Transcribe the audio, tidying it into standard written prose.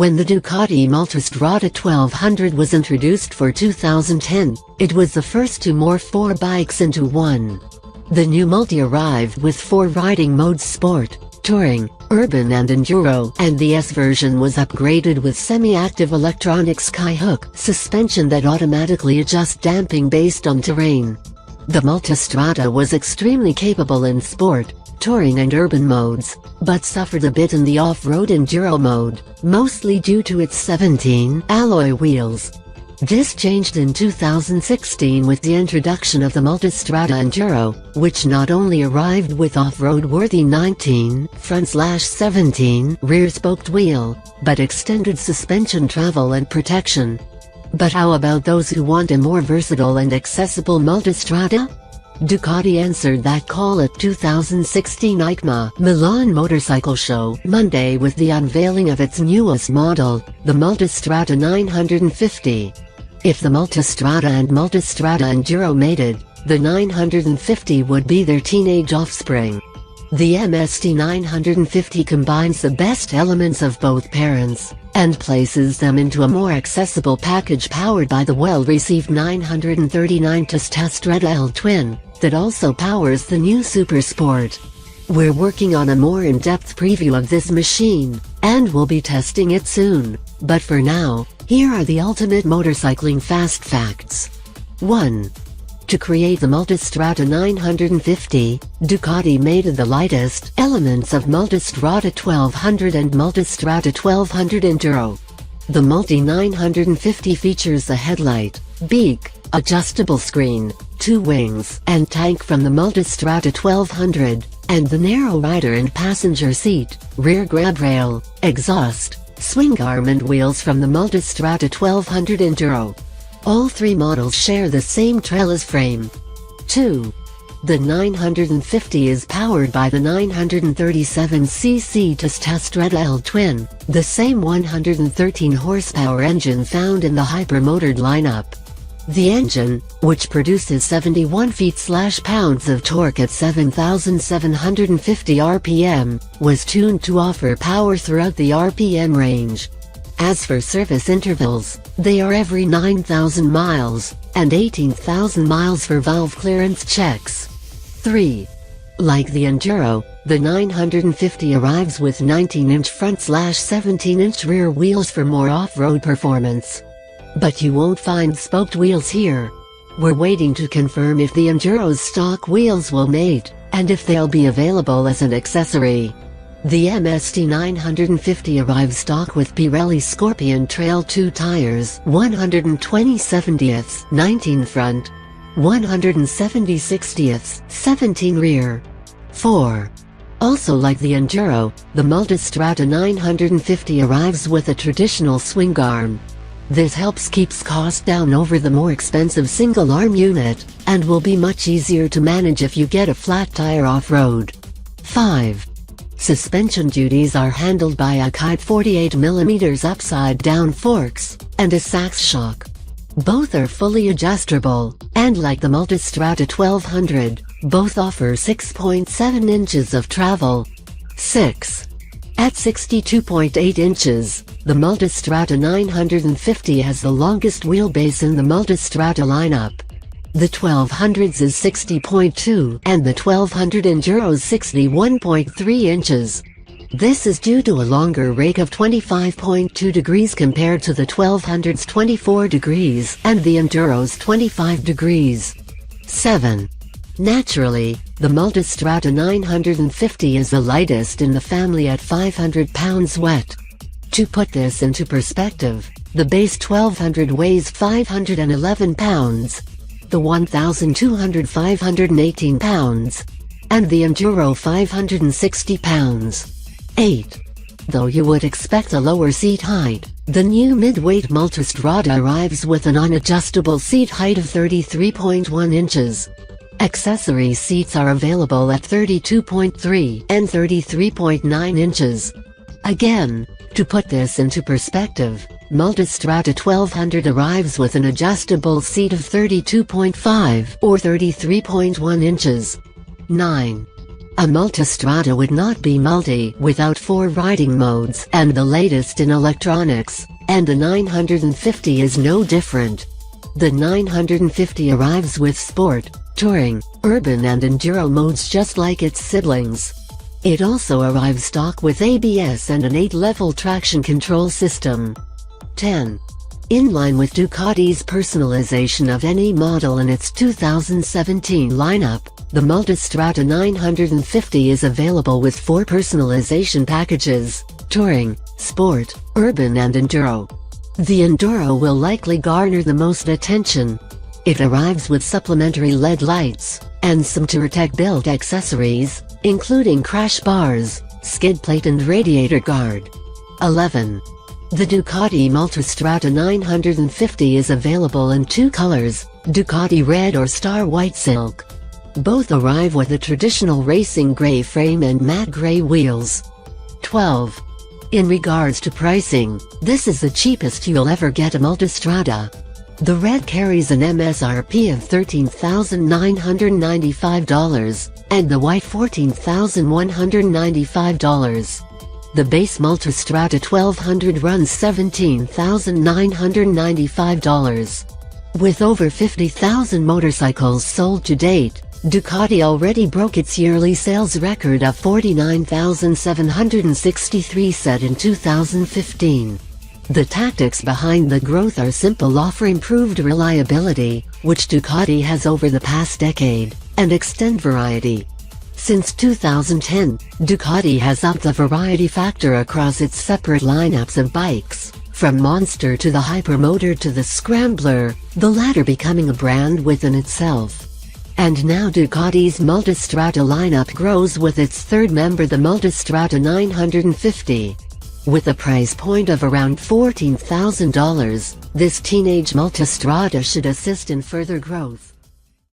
When the Ducati Multistrada 1200 was introduced for 2010, it was the first to morph 4 bikes into one. The new Multi arrived with 4 riding modes: Sport, Touring, Urban and Enduro, and the S version was upgraded with semi-active electronic skyhook suspension that automatically adjusts damping based on terrain. The Multistrada was extremely capable in Sport, Touring and Urban modes, but suffered a bit in the off-road Enduro mode, mostly due to its 17 alloy wheels. This changed in 2016 with the introduction of the Multistrada Enduro, which not only arrived with off-road worthy 19 front/17 rear-spoked wheel, but extended suspension travel and protection. But how about those who want a more versatile and accessible Multistrada? Ducati answered that call at 2016 EICMA Milan Motorcycle Show Monday with the unveiling of its newest model, the Multistrada 950. If the Multistrada and Multistrada Enduro mated, the 950 would be their teenage offspring. The MST 950 combines the best elements of both parents, and places them into a more accessible package powered by the well-received 939 Multistrada L Twin, that also powers the new Super Sport. We're working on a more in-depth preview of this machine, and we'll be testing it soon, but for now, here are the ultimate motorcycling fast facts. 1. To create the Multistrada 950, Ducati mated the lightest elements of Multistrada 1200 and Multistrada 1200 Enduro. The Multi 950 features a headlight, beak, adjustable screen, 2 wings and tank from the Multistrada 1200, and the narrow rider and passenger seat, rear grab rail, exhaust, swing arm and wheels from the Multistrada 1200 Enduro. All 3 models share the same trellis frame. 2. The 950 is powered by the 937cc Multistrada L Twin, the same 113 horsepower engine found in the hypermotored lineup. The engine, which produces 71 feet/pounds of torque at 7,750 RPM, was tuned to offer power throughout the RPM range. As for service intervals, they are every 9,000 miles, and 18,000 miles for valve clearance checks. 3. Like the Enduro, the 950 arrives with 19-inch front/17-inch rear wheels for more off-road performance. But you won't find spoked wheels here. We're waiting to confirm if the Enduro's stock wheels will mate, and if they'll be available as an accessory. The MST 950 arrives stock with Pirelli Scorpion Trail 2 tires, 120/70ths 19 front, 170/60ths 17 rear. 4. Also like the Enduro, the Multistrada 950 arrives with a traditional swing arm. This helps keeps cost down over the more expensive single arm unit, and will be much easier to manage if you get a flat tire off-road. 5. Suspension duties are handled by a kite 48mm upside-down forks, and a sax shock. Both are fully adjustable, and like the Multistrada 1200, both offer 6.7 inches of travel. 6. At 62.8 inches, the Multistrada 950 has the longest wheelbase in the Multistrada lineup. The 1200's is 60.2 and the 1200 Enduro's 61.3 inches. This is due to a longer rake of 25.2 degrees compared to the 1200's 24 degrees and the Enduro's 25 degrees. 7. Naturally, the Multistrada 950 is the lightest in the family at 500 pounds wet. To put this into perspective, the base 1200 weighs 511 pounds. The 1200 518 pounds, and the Enduro 560 pounds. 8. Though you would expect a lower seat height, the new mid-weight Multistrada arrives with an unadjustable seat height of 33.1 inches. Accessory seats are available at 32.3 and 33.9 inches. Again, to put this into perspective, Multistrada 1200 arrives with an adjustable seat of 32.5 or 33.1 inches. 9. A Multistrada would not be multi without 4 riding modes and the latest in electronics, and the 950 is no different. The 950 arrives with sport, touring, urban and enduro modes just like its siblings. It also arrives stock with ABS and an 8-level traction control system. 10. In line with Ducati's personalization of any model in its 2017 lineup, the Multistrada 950 is available with 4 personalization packages: touring, sport, urban and enduro. The enduro will likely garner the most attention. It arrives with supplementary LED lights, and some Touratech-built accessories, including crash bars, skid plate and radiator guard. 11. The Ducati Multistrada 950 is available in 2 colors, Ducati Red or Star White Silk. Both arrive with a traditional racing gray frame and matte gray wheels. 12. In regards to pricing, this is the cheapest you'll ever get a Multistrada. The Red carries an MSRP of $13,995, and the White $14,195. The base Multistrada 1200 runs $17,995. With over 50,000 motorcycles sold to date, Ducati already broke its yearly sales record of 49,763 set in 2015. The tactics behind the growth are simple: offer improved reliability, which Ducati has over the past decade, and extend variety. Since 2010, Ducati has upped the variety factor across its separate lineups of bikes, from Monster to the Hypermotor to the Scrambler, the latter becoming a brand within itself. And now Ducati's Multistrada lineup grows with its third member, the Multistrada 950. With a price point of around $14,000, this teenage Multistrada should assist in further growth.